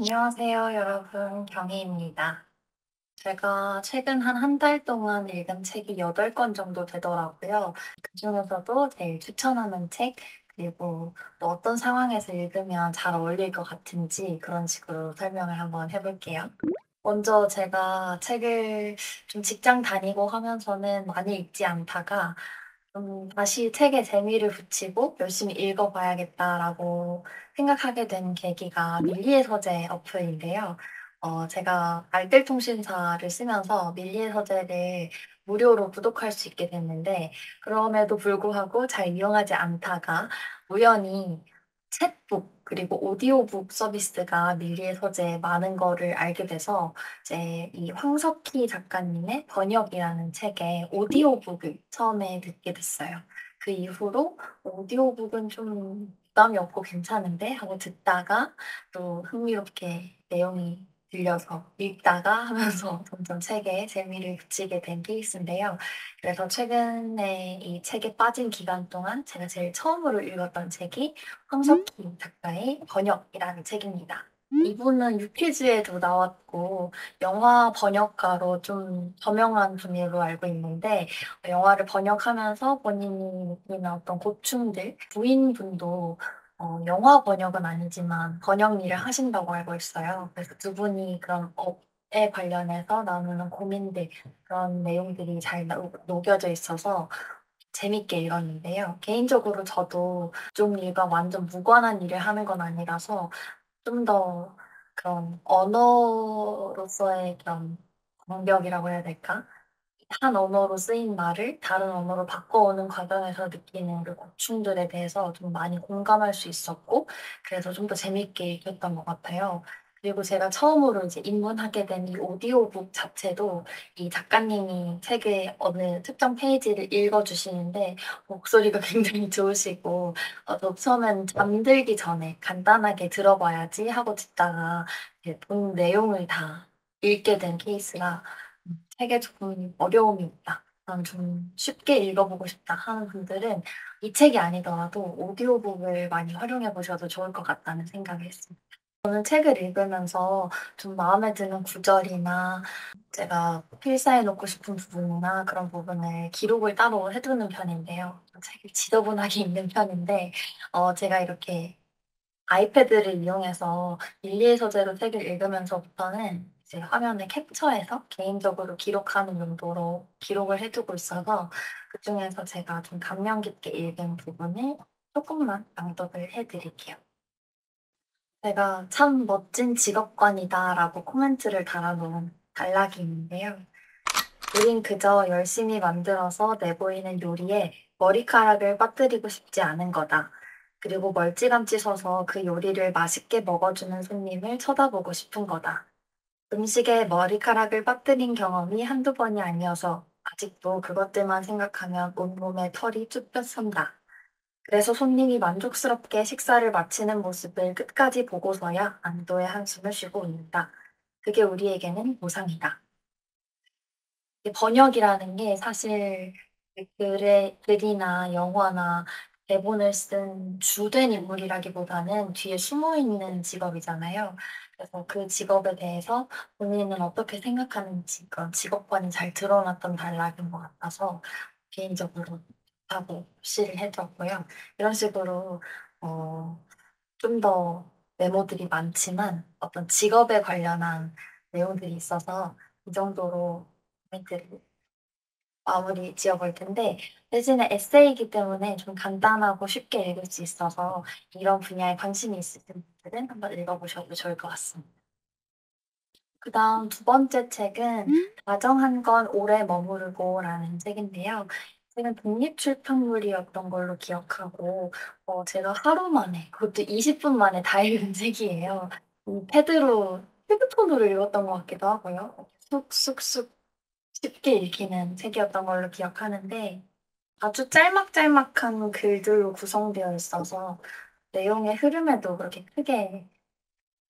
안녕하세요, 여러분. 경희입니다. 제가 최근 한 달 동안 읽은 책이 8권 정도 되더라고요. 그중에서도 제일 추천하는 책, 그리고 또 어떤 상황에서 읽으면 잘 어울릴 것 같은지 그런 식으로 설명을 한번 해볼게요. 먼저 제가 책을 좀 직장 다니고 하면서는 많이 읽지 않다가 다시 책에 재미를 붙이고 '열심히 읽어 봐야겠다.'라고 생각하게 된 계기가 밀리의 서재 어플인데요. 제가 알뜰통신사를 쓰면서 밀리의 서재를 무료로 구독할 수 있게 됐는데, 그럼에도 불구하고 잘 이용하지 않다가 우연히 챗북 그리고 오디오북 서비스가 밀리의 서재에 많은 거를 알게 돼서 이제 이 황석희 작가님의 번역이라는 책의 오디오북을 처음에 듣게 됐어요. 그 이후로 '오디오북은 좀 부담이 없고 괜찮은데?' 하고 듣다가 또 흥미롭게 내용이 들려서 읽다가 하면서 점점 책에 재미를 붙이게 된 케이스인데요. 그래서 최근에 이 책에 빠진 기간 동안 제가 제일 처음으로 읽었던 책이 황석희 작가의 번역이라는 책입니다. 이분은 유퀴즈에도 나왔고 영화 번역가로 좀 저명한 분으로 알고 있는데, 영화를 번역하면서 본인이 느끼는 어떤 고충들, 부인분도 영화 번역은 아니지만 번역 일을 하신다고 알고 있어요. 그래서 두 분이 그런 업에 관련해서 나누는 고민들, 그런 내용들이 잘 녹여져 있어서 재밌게 읽었는데요. 개인적으로 저도 좀 일과 완전 무관한 일을 하는 건 아니라서 좀 더 그런 언어로서의 그런 장벽이라고 해야 될까? 한 언어로 쓰인 말을 다른 언어로 바꿔오는 과정에서 느끼는 그 고충들에 대해서 좀 많이 공감할 수 있었고, 그래서 좀 더 재밌게 읽혔던 것 같아요. 그리고 제가 처음으로 이제 입문하게 된 이 오디오북 자체도 이 작가님이 책의 어느 특정 페이지를 읽어 주시는데 목소리가 굉장히 좋으시고, 저 처음엔 '잠들기 전에 간단하게 들어 봐야지.' 하고 듣다가 이제 본 내용을 다 읽게 된 케이스라, 책에 조금 어려움이 있다, 좀 쉽게 읽어보고 싶다 하는 분들은 이 책이 아니더라도 오디오북을 많이 활용해 보셔도 좋을 것 같다는 생각을 했습니다. 저는 책을 읽으면서 좀 마음에 드는 구절이나 제가 필사해 놓고 싶은 부분이나 그런 부분을 기록을 따로 해 두는 편인데요. 책을 지저분하게 읽는 편인데, 제가 이렇게 아이패드를 이용해서 밀리의 서재로 책을 읽으면서부터는 이제 화면을 캡처해서 개인적으로 기록하는 용도로 기록을 해 두고 있어서, 그중에서 제가 좀 감명 깊게 읽은 부분을 조금만 낭독을 해 드릴게요. 제가 "참 멋진 직업관이다."라고 코멘트를 달아 놓은 단락이 있는데요. "우린 그저 열심히 만들어서 내보이는 요리에 머리카락을 빠뜨리고 싶지 않은 거다. 그리고 멀찌감치 서서 그 요리를 맛있게 먹어주는 손님을 쳐다보고 싶은 거다. 음식에 머리카락을 빠뜨린 경험이 한두 번이 아니어서 아직도 그것들만 생각하면 온몸에 털이 쭉 펴선다. 그래서 손님이 만족스럽게 식사를 마치는 모습을 끝까지 보고서야 안도의 한숨을 쉬고 있는다. 그게 우리에게는 보상이다." 이 번역이라는 게 사실 그 글이나 영화나 대본을 쓴 주된 인물이라기보다는 뒤에 숨어 있는 직업이잖아요. 그래서 그 직업에 대해서 본인은 어떻게 생각하는지, 그런 직업관이 잘 드러났던 단락인 것 같아서 개인적으로 하고 시를 해 뒀고요. 이런 식으로 어 좀 더 메모들이 많지만 어떤 직업에 관련한 내용들이 있어서 이 정도로 포인트를 마무리 지어 볼 텐데, 대신에 에세이이기 때문에 좀 간단하고 쉽게 읽을 수 있어서 이런 분야에 관심이 있으신 분들은 한번 읽어 보셔도 좋을 것 같습니다. 그다음 두 번째 책은 다정한 건 오래 머무르고라는 책인데요. 책은 독립 출판물이었던 걸로 기억하고, 제가 하루 만에, 그것도 20분 만에 다 읽은 책이에요. 패드폰으로 읽었던 것 같기도 하고요. 쑥쑥쑥 쉽게 읽히는 책이었던 걸로 기억하는데, 아주 짤막짤막한 글들로 구성되어 있어서 내용의 흐름에도 그렇게 크게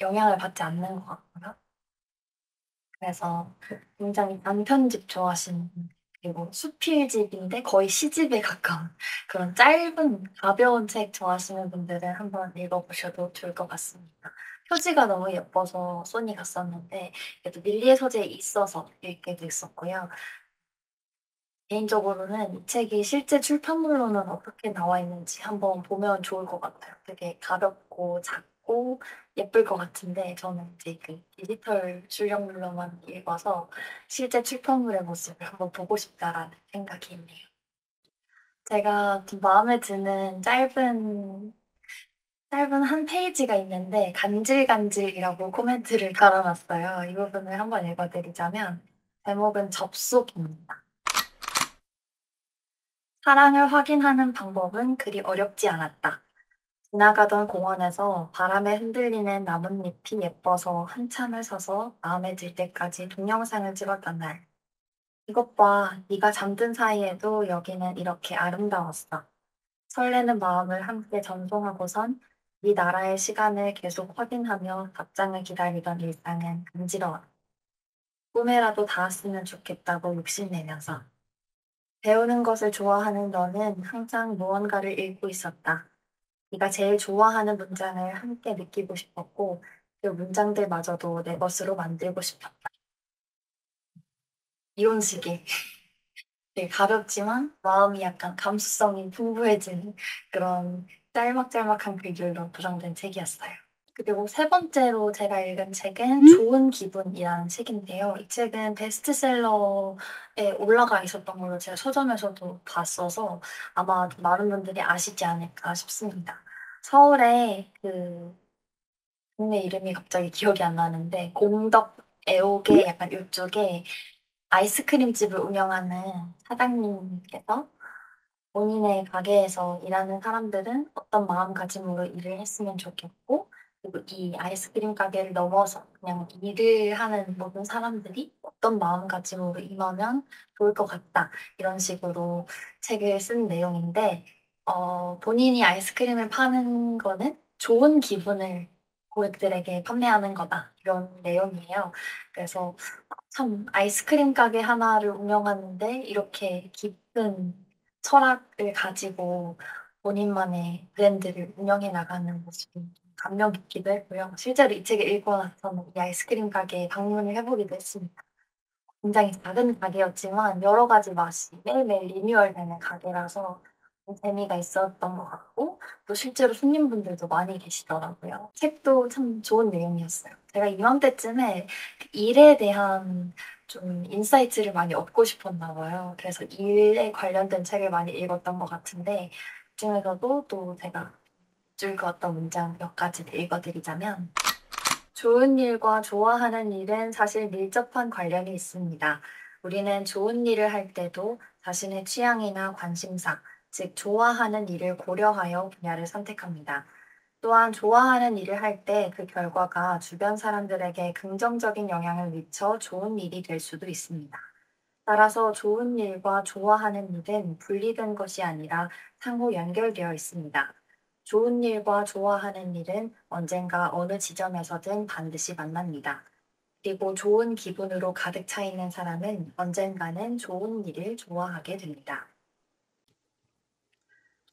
영향을 받지 않는 것 같고요. 그래서 굉장히 단편집 좋아하시는 분, 그리고 수필집인데 거의 시집에 가까운 그런 짧은 가벼운 책 좋아하시는 분들은 한번 읽어 보셔도 좋을 것 같습니다. 표지가 너무 예뻐서 손이 갔었는데 그래도 밀리의 소재에 있어서 읽게 됐었고요. 개인적으로는 이 책이 실제 출판물로는 어떻게 나와 있는지 한번 보면 좋을 것 같아요. 되게 가볍고 작고 예쁠 것 같은데 저는 이제 그 디지털 출력물로만 읽어서 실제 출판물의 모습을 한번 보고 싶다라는 생각이 있네요. 제가 좀 마음에 드는 짧은 한 페이지가 있는데 간질간질이라고 코멘트를 달아 놨어요. 이 부분을 한번 읽어 드리자면 제목은 접속입니다. 사랑을 확인하는 방법은 그리 어렵지 않았다. 지나가던 공원에서 바람에 흔들리는 나뭇잎이 예뻐서 한참을 서서 마음에 들 때까지 동영상을 찍었던 날. 이것 봐, 네가 잠든 사이에도 여기는 이렇게 아름다웠어. 설레는 마음을 함께 전송하고선 네 나라의 시간을 계속 확인하며 답장을 기다리던 일상은 간지러워. 꿈에라도 닿았으면 좋겠다고 욕심내면서. 배우는 것을 좋아하는 너는 항상 무언가를 읽고 있었다. 네가 제일 좋아하는 문장을 함께 느끼고 싶었고 그 문장들마저도 내 것으로 만들고 싶었다. 이런 식의 되게 가볍지만 마음이 약간 감수성이 풍부해지는 그런 짤막짤막한 글들로 구성된 책이었어요. 그리고 세 번째로 제가 읽은 책은 좋은 기분이라는 책인데요. 이 책은 베스트셀러에 올라가 있었던 걸로 제가 서점에서도 봤어서 아마 좀 많은 분들이 아시지 않을까 싶습니다. 서울에 그 동네 이름이 갑자기 기억이 안 나는데 공덕, 애옥에 약간 요쪽에 아이스크림 집을 운영하는 사장님께서 본인의 가게에서 일하는 사람들은 어떤 마음가짐으로 일을 했으면 좋겠고, 그리고 이 아이스크림 가게를 넘어서 그냥 일을 하는 모든 사람들이 어떤 마음가짐으로 임하면 좋을 것 같다. 이런 식으로 책을 쓴 내용인데, 본인이 아이스크림을 파는 거는 좋은 기분을 고객들에게 판매하는 거다. 이런 내용이에요. 그래서 참 아이스크림 가게 하나를 운영하는데 이렇게 깊은 철학을 가지고 본인만의 브랜드를 운영해 나가는 모습이 좀 감명 깊기도 했고요. 실제로 이 책을 읽고 나서는 이 아이스크림 가게에 방문을 해 보기도 했습니다. 굉장히 작은 가게였지만 여러 가지 맛이 매일매일 리뉴얼되는 가게라서 좀 재미가 있었던 것 같고 또 실제로 손님분들도 많이 계시더라고요. 책도 참 좋은 내용이었어요. 제가 이맘때쯤에 그 일에 대한 좀 인사이트를 많이 얻고 싶었나 봐요. 그래서 일에 관련된 책을 많이 읽었던 것 같은데 그중에서도 또 제가 줄 그었던 문장 몇 가지를 읽어 드리자면 좋은 일과 좋아하는 일은 사실 밀접한 관련이 있습니다. 우리는 좋은 일을 할 때도 자신의 취향이나 관심사, 즉, 좋아하는 일을 고려하여 분야를 선택합니다. 또한 좋아하는 일을 할 때 그 결과가 주변 사람들에게 긍정적인 영향을 미쳐 좋은 일이 될 수도 있습니다. 따라서 좋은 일과 좋아하는 일은 분리된 것이 아니라 상호 연결되어 있습니다. 좋은 일과 좋아하는 일은 언젠가 어느 지점에서든 반드시 만납니다. 그리고 좋은 기분으로 가득 차 있는 사람은 언젠가는 좋은 일을 좋아하게 됩니다.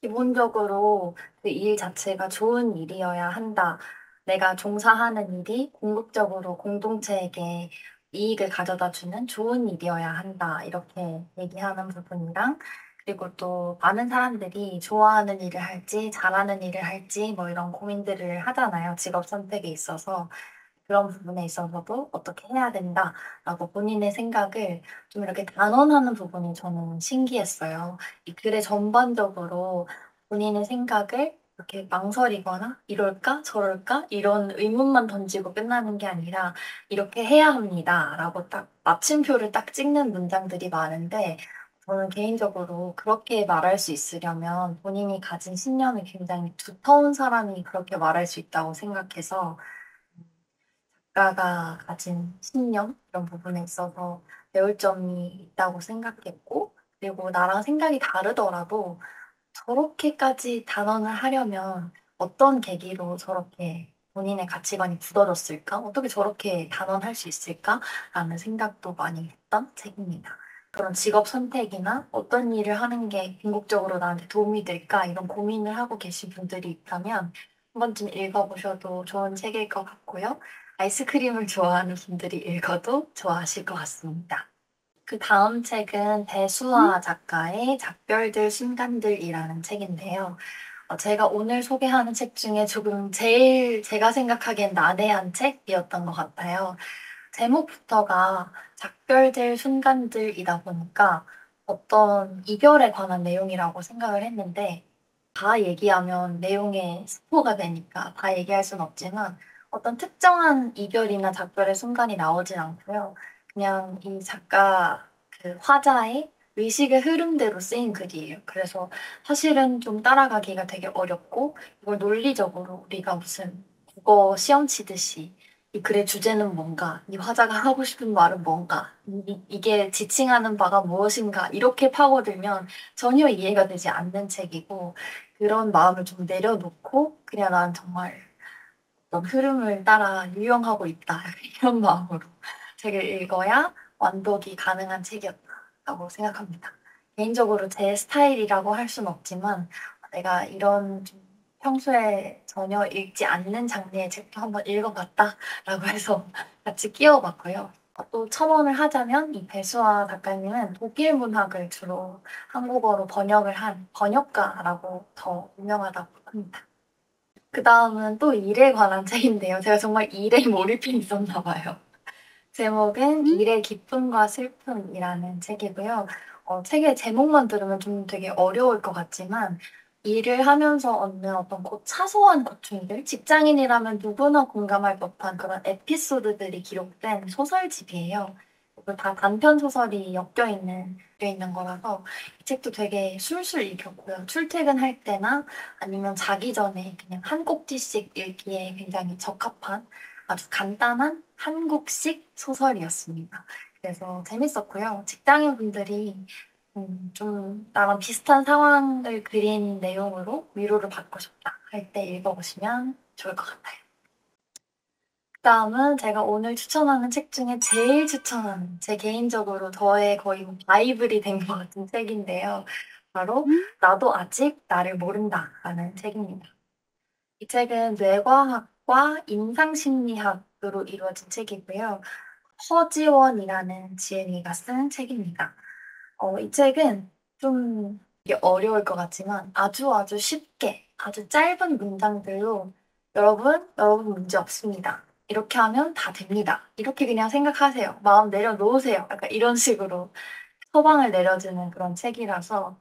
기본적으로 그 일 자체가 좋은 일이어야 한다. 내가 종사하는 일이 궁극적으로 공동체에게 이익을 가져다 주는 좋은 일이어야 한다. 이렇게 얘기하는 부분이랑 그리고 또 많은 사람들이 좋아하는 일을 할지 잘하는 일을 할지 뭐 이런 고민들을 하잖아요. 직업 선택에 있어서. 그런 부분에 있어서도 어떻게 해야 된다라고 본인의 생각을 좀 이렇게 단언하는 부분이 저는 신기했어요. 이 글의 전반적으로 본인의 생각을 이렇게 망설이거나 '이럴까? 저럴까?' 이런 의문만 던지고 끝나는 게 아니라 "이렇게 해야 합니다."라고 딱 마침표를 딱 찍는 문장들이 많은데 저는 개인적으로 그렇게 말할 수 있으려면 본인이 가진 신념이 굉장히 두터운 사람이 그렇게 말할 수 있다고 생각해서 작가가 가진 신념 이런 부분에 있어서 배울 점이 있다고 생각했고 그리고 나랑 생각이 다르더라도 저렇게까지 단언을 하려면 어떤 계기로 저렇게 본인의 가치관이 굳어졌을까? 어떻게 저렇게 단언할 수 있을까?'라는 생각도 많이 했던 책입니다. 그런 직업 선택이나 '어떤 일을 하는 게 궁극적으로 나한테 도움이 될까?' 이런 고민을 하고 계신 분들이 있다면 한 번쯤 읽어보셔도 좋은 책일 것 같고요. 아이스크림을 좋아하는 분들이 읽어도 좋아하실 것 같습니다. 그 다음 책은 배수아 작가의 작별들 순간들이라는 책인데요. 제가 오늘 소개하는 책 중에 조금 제일 제가 생각하기엔 난해한 책이었던 것 같아요. 제목부터가 작별될 순간들이다 보니까 어떤 이별에 관한 내용이라고 생각을 했는데 다 얘기하면 내용에 스포가 되니까 다 얘기할 순 없지만 어떤 특정한 이별이나 작별의 순간이 나오진 않고요. 그냥 이 작가 그 화자의 의식의 흐름대로 쓰인 글이에요. 그래서 사실은 좀 따라가기가 되게 어렵고 이걸 논리적으로 우리가 무슨 국어 시험 치듯이 이 글의 주제는 뭔가, 이 화자가 하고 싶은 말은 뭔가, 이게 지칭하는 바가 무엇인가 이렇게 파고들면 전혀 이해가 되지 않는 책이고 그런 마음을 좀 내려놓고 그냥 난 정말 어떤 흐름을 따라 유영하고 있다 이런 마음으로 책을 읽어야 완독이 가능한 책이었다고 생각합니다. 개인적으로 제 스타일이라고 할 수는 없지만 내가 이런 좀 평소에 전혀 읽지 않는 장르의 책도 한번 읽어봤다라고 해서 같이 끼워봤고요. 또 첨언을 하자면 이 배수아 작가님은 독일 문학을 주로 한국어로 번역을 한 번역가라고 더 유명하다고 합니다. 그 다음은 또 일에 관한 책인데요. 제가 정말 일에 몰입해 있었나 봐요. 제목은 일의 기쁨과 슬픔이라는 책이고요. 책의 제목만 들으면 좀 되게 어려울 것 같지만 일을 하면서 얻는 어떤 사소한 고충들, 직장인이라면 누구나 공감할 법한 그런 에피소드들이 기록된 소설집이에요. 그리고 다 단편 소설이 엮여 있는 거라서 이 책도 되게 술술 읽혔고요. 출퇴근할 때나 아니면 자기 전에 그냥 한 꼭지씩 읽기에 굉장히 적합한 아주 간단한 한국식 소설이었습니다. 그래서 재밌었고요. 직장인 분들이 좀 나랑 비슷한 상황을 그린 내용으로 위로를 받고 싶다 할 때 읽어보시면 좋을 것 같아요. 그다음은 제가 오늘 추천하는 책 중에 제일 추천하는 제 개인적으로 저의 거의 바이블이 된 것 같은 책인데요. 바로 나도 아직 나를 모른다라는 책입니다. 이 책은 뇌과학과 임상심리학으로 이루어진 책이고요. 허지원이라는 지은이가 쓴 책입니다. 이 책은 좀 이게 어려울 것 같지만 아주 아주 쉽게 아주 짧은 문장들로 여러분 문제 없습니다. 이렇게 하면 다 됩니다. 이렇게 그냥 생각하세요. 마음 내려놓으세요. 약간 이런 식으로 처방을 내려주는 그런 책이라서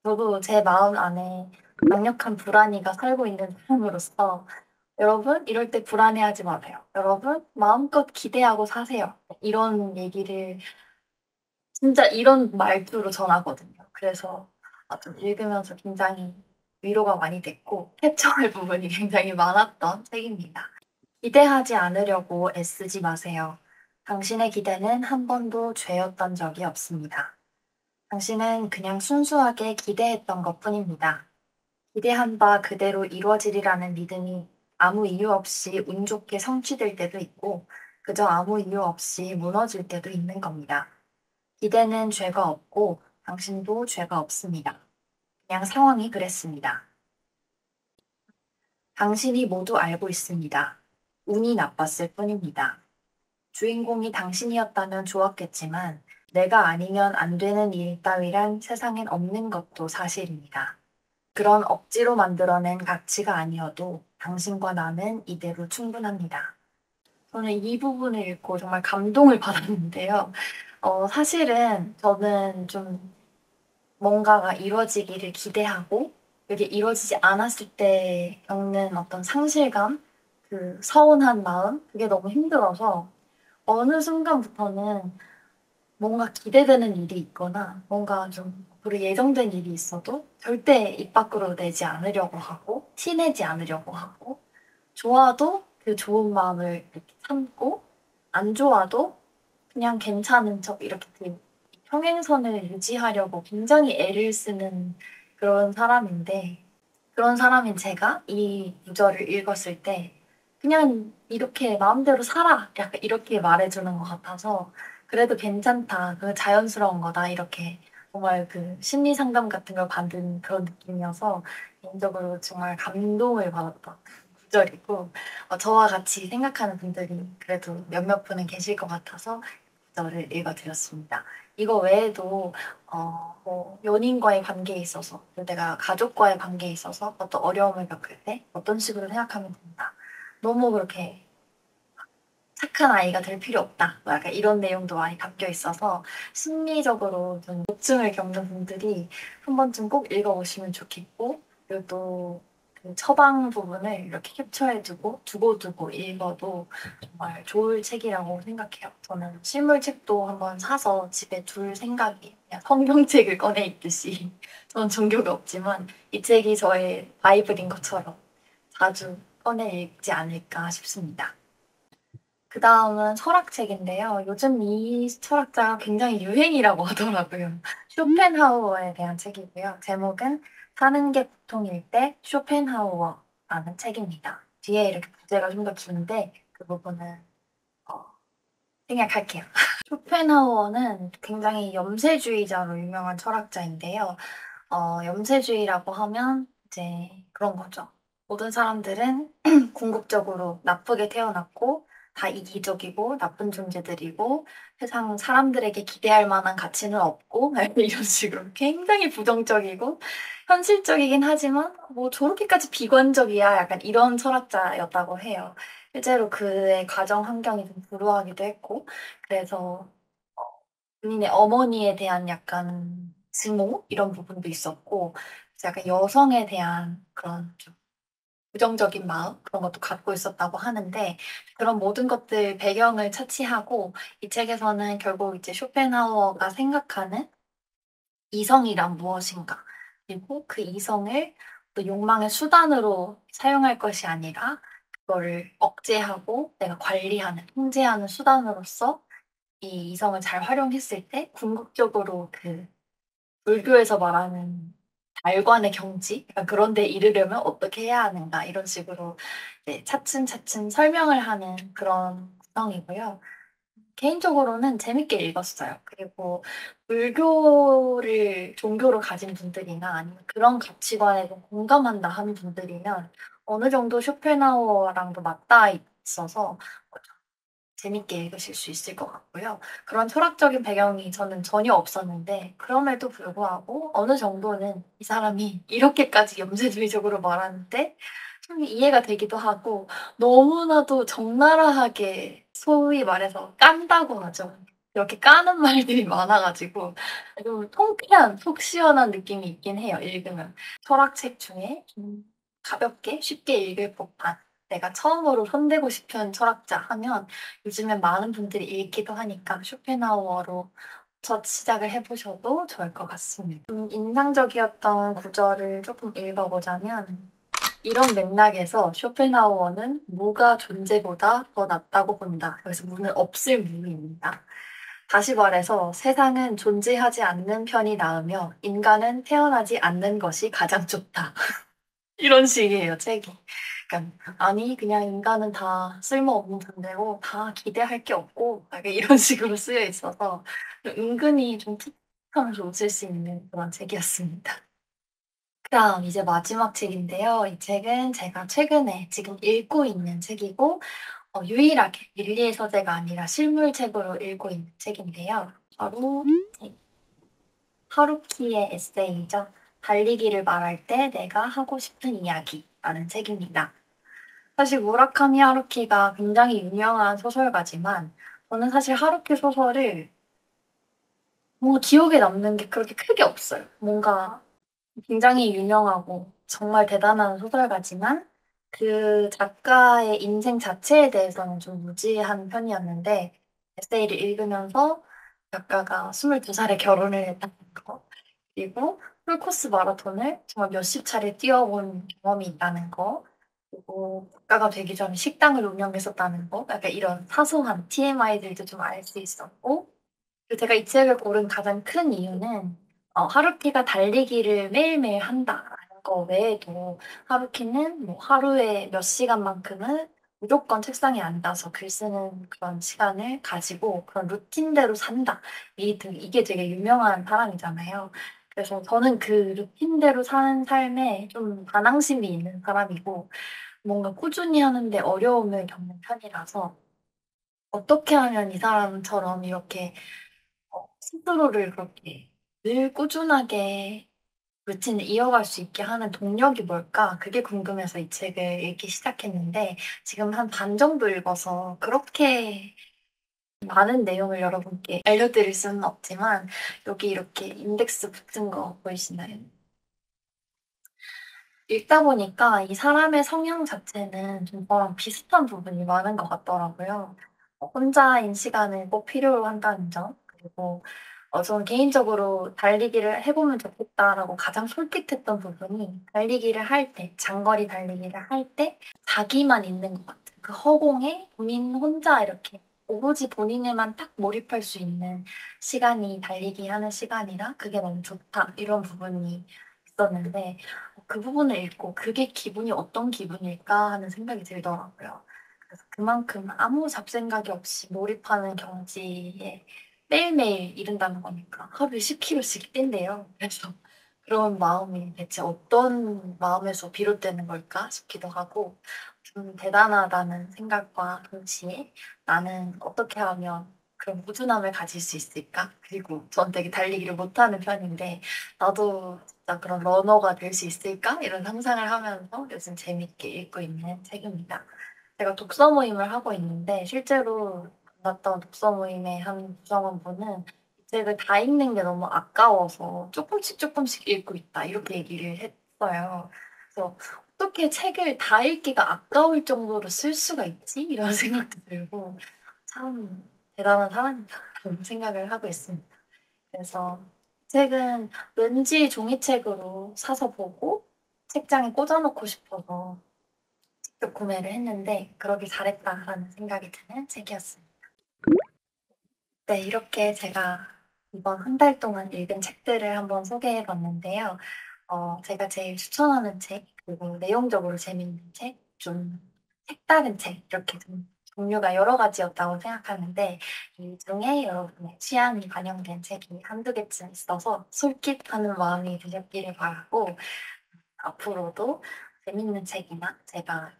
저도 제 마음 안에 강력한 불안이가 살고 있는 사람으로서 여러분 이럴 때 불안해하지 마세요. 여러분 마음껏 기대하고 사세요. 이런 얘기를 진짜 이런 말투로 전하거든요. 그래서 좀 읽으면서 굉장히 위로가 많이 됐고 캡처할 부분이 굉장히 많았던 책입니다. 기대하지 않으려고 애쓰지 마세요. 당신의 기대는 한 번도 죄였던 적이 없습니다. 당신은 그냥 순수하게 기대했던 것뿐입니다. 기대한 바 그대로 이루어지리라는 믿음이 아무 이유 없이 운 좋게 성취될 때도 있고 그저 아무 이유 없이 무너질 때도 있는 겁니다. 기대는 죄가 없고 당신도 죄가 없습니다. 그냥 상황이 그랬습니다. 당신이 모두 알고 있습니다. 운이 나빴을 뿐입니다. 주인공이 당신이었다면 좋았겠지만 내가 아니면 안 되는 일 따위란 세상엔 없는 것도 사실입니다. 그런 억지로 만들어낸 가치가 아니어도 당신과 나는 이대로 충분합니다. 저는 이 부분을 읽고 정말 감동을 받았는데요. 사실은 저는 좀 뭔가가 이루어지기를 기대하고 이게 이루어지지 않았을 때 겪는 어떤 상실감, 그 서운한 마음, 그게 너무 힘들어서 어느 순간부터는 뭔가 기대되는 일이 있거나 뭔가 좀 앞으로 예정된 일이 있어도 절대 입 밖으로 내지 않으려고 하고 티내지 않으려고 하고 좋아도 그 좋은 마음을 이렇게 참고 안 좋아도 그냥 괜찮은 척 이렇게 그 평행선을 유지하려고 굉장히 애를 쓰는 그런 사람인데 그런 사람인 제가 이 구절을 읽었을 때 그냥 이렇게 마음대로 살아 약간 이렇게 말해주는 것 같아서 그래도 괜찮다 그 자연스러운 거다 이렇게 정말 그 심리 상담 같은 걸 받은 그런 느낌이어서 개인적으로 정말 감동을 받았던 구절이고 저와 같이 생각하는 분들이 그래도 몇몇 분은 계실 것 같아서 구절을 읽어 드렸습니다. 이거 외에도 뭐 연인과의 관계에 있어서 내가 가족과의 관계에 있어서 어떤 어려움을 겪을 때 어떤 식으로 생각하면 된다. 너무 그렇게 착한 아이가 될 필요 없다. 뭐 약간 이런 내용도 많이 담겨 있어서 심리적으로 좀 고충을 겪는 분들이 한 번쯤 꼭 읽어보시면 좋겠고, 그리고 또그 처방 부분을 이렇게 캡처해두고 두고두고 읽어도 정말 좋을 책이라고 생각해요. 저는 실물책도 한번 사서 집에 둘 생각이 그냥 성경책을 꺼내 읽듯이 저는 종교가 없지만 이 책이 저의 바이블인 것처럼 자주 꺼내 읽지 않을까 싶습니다. 그 다음은 철학책인데요. 요즘 이 철학자가 굉장히 유행이라고 하더라고요. 쇼펜하우어에 대한 책이고요. 제목은 사는 게 보통일 때 쇼펜하우어라는 책입니다. 뒤에 이렇게 부제가 좀 더 긴데 그 부분은 어, 생략할게요. 쇼펜하우어는 굉장히 염세주의자로 유명한 철학자인데요. 염세주의라고 하면 이제 그런 거죠. 모든 사람들은 궁극적으로 나쁘게 태어났고 다 이기적이고 나쁜 존재들이고 세상 사람들에게 기대할 만한 가치는 없고 이런 식으로 굉장히 부정적이고 현실적이긴 하지만 뭐 저렇게까지 비관적이야 약간 이런 철학자였다고 해요. 실제로 그의 가정 환경이 좀 불우하기도 했고 그래서 본인의 어머니에 대한 약간 증오 이런 부분도 있었고 약간 여성에 대한 그런 좀 부정적인 마음 그런 것도 갖고 있었다고 하는데 그런 모든 것들 배경을 차치하고 이 책에서는 결국 이제 쇼펜하우어가 생각하는 이성이란 무엇인가 그리고 그 이성을 또 욕망의 수단으로 사용할 것이 아니라 그거를 억제하고 내가 관리하는 통제하는 수단으로서 이 이성을 잘 활용했을 때 궁극적으로 그 불교에서 말하는 달관의 경지? 약간 그런 데 이르려면 어떻게 해야 하는가 이런 식으로 네, 차츰차츰 설명을 하는 그런 구성이고요. 개인적으로는 재밌게 읽었어요. 그리고 불교를 종교로 가진 분들이나 아니면 그런 가치관에 좀 공감한다 하는 분들이면 어느 정도 쇼펜하우어랑도 맞닿아 있어서 재밌게 읽으실 수 있을 것 같고요. 그런 철학적인 배경이 저는 전혀 없었는데 그럼에도 불구하고 어느 정도는 이 사람이 이렇게까지 염세주의적으로 말하는데 좀 이해가 되기도 하고 너무나도 적나라하게 소위 말해서 깐다고 하죠. 이렇게 까는 말들이 많아가지고 좀 통쾌한, 속 시원한 느낌이 있긴 해요. 읽으면. 철학책 중에 좀 가볍게 쉽게 읽을 법한 내가 처음으로 손대고 싶은 철학자 하면 요즘엔 많은 분들이 읽기도 하니까 쇼펜하우어로 첫 시작을 해보셔도 좋을 것 같습니다. 인상적이었던 구절을 조금 읽어보자면 이런 맥락에서 쇼펜하우어는 무가 존재보다 더 낫다고 본다. 그래서 무는 없을 무입니다. 다시 말해서 세상은 존재하지 않는 편이 나으며 인간은 태어나지 않는 것이 가장 좋다. 이런 식이에요, 책이. 그러니까 아니 그냥 인간은 다 쓸모없는 존재고 다 기대할 게 없고 약간 이런 식으로 쓰여 있어서 은근히 좀 툭하면서 웃을 수 있는 그런 책이었습니다. 그다음 이제 마지막 책인데요. 이 책은 제가 최근에 지금 읽고 있는 책이고 유일하게 밀리의 서재가 아니라 실물책으로 읽고 있는 책인데요. 바로 하루키의 에세이죠. 달리기를 말할 때 내가 하고 싶은 이야기라는 책입니다. 사실 무라카미 하루키가 굉장히 유명한 소설가지만 저는 사실 하루키 소설을 뭔가 기억에 남는 게 그렇게 크게 없어요. 뭔가 굉장히 유명하고 정말 대단한 소설가지만 그 작가의 인생 자체에 대해서는 좀 무지한 편이었는데 에세이를 읽으면서 작가가 22살에 결혼을 했다는 거 그리고 풀코스 마라톤을 정말 몇십 차례 뛰어본 경험이 있다는 거 그리고 작가가 되기 전에 식당을 운영했었다는 거 약간 이런 사소한 TMI들도 좀 알 수 있었고 그리고 제가 이 책을 고른 가장 큰 이유는 하루키가 달리기를 매일매일 한다라는 거 외에도 하루키는 뭐 하루에 몇 시간만큼은 무조건 책상에 앉아서 글 쓰는 그런 시간을 가지고 그런 루틴대로 산다. 이게 되게 유명한 사람이잖아요. 그래서 저는 그 루틴대로 사는 삶에 좀 반항심이 있는 사람이고 뭔가 꾸준히 하는데 어려움을 겪는 편이라서 어떻게 하면 이 사람처럼 이렇게 스스로를 그렇게 늘 꾸준하게 루틴을 이어갈 수 있게 하는 동력이 뭘까? 그게 궁금해서 이 책을 읽기 시작했는데 지금 한 반 정도 읽어서 그렇게 많은 내용을 여러분께 알려드릴 수는 없지만 여기 이렇게 인덱스 붙은 거 보이시나요? 읽다 보니까 이 사람의 성향 자체는 좀 저랑 비슷한 부분이 많은 것 같더라고요. 혼자인 시간을 꼭 필요로 한다는 점, 그리고 저는 개인적으로 '달리기를 해 보면 좋겠다.'라고 가장 솔깃했던 부분이 달리기를 할 때, 장거리 달리기를 할 때 자기만 있는 것 같은 그 허공에 본인 혼자 이렇게 오로지 본인에만 딱 몰입할 수 있는 시간이 달리기 하는 시간이라 '그게 너무 좋다.' 이런 부분이 있었는데 그 부분을 읽고 '그게 기분이 어떤 기분일까?' 하는 생각이 들더라고요. 그래서 그만큼 아무 잡생각이 없이 몰입하는 경지에 매일매일 이른다는 거니까 하루에 10 킬로씩 뛴대요. 그래서 그런 마음이 대체 어떤 마음에서 비롯되는 걸까 싶기도 하고 좀 대단하다는 생각과 동시에 '나는 어떻게 하면 그런 꾸준함을 가질 수 있을까?' 그리고 전 되게 달리기를 못하는 편인데 '나도 진짜 그런 러너가 될 수 있을까?' 이런 상상을 하면서 요즘 재밌게 읽고 있는 책입니다. 제가 독서 모임을 하고 있는데 실제로 만났던 독서 모임의 한 구성원분은 "이 책을 다 읽는 게 너무 아까워서 쪼끔씩 쪼끔씩 읽고 있다." 이렇게 얘기를 했어요. 그래서 '어떻게 책을 다 읽기가 아까울 정도로 쓸 수가 있지?' 이런 생각도 들고 '참 대단한 사람이다.'라는 생각을 하고 있습니다. 그래서 책은 왠지 종이책으로 사서 보고 책장에 꽂아 놓고 싶어서 직접 구매를 했는데 '그러길 잘했다.'라는 생각이 드는 책이었습니다. 네, 이렇게 제가 이번 한 달 동안 읽은 책들을 한번 소개해 봤는데요. 제가 제일 추천하는 책, 그리고 내용적으로 재밌는 책, 좀 색다른 책, 이렇게 좀 종류가 여러 가지였다고 생각하는데 이 중에 여러분의 취향이 반영된 책이 한두 개쯤 있어서 솔깃하는 마음이 드셨기를 바라고 앞으로도 재밌는 책이나 제가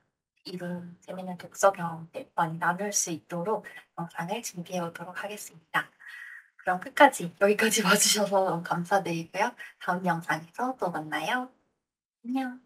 이룬 재밌는 독서 경험들 많이 나눌 수 있도록 영상을 준비해 오도록 하겠습니다. 그럼 끝까지 여기까지 봐 주셔서 너무 감사드리고요. 다음 영상에서 또 만나요. 안녕.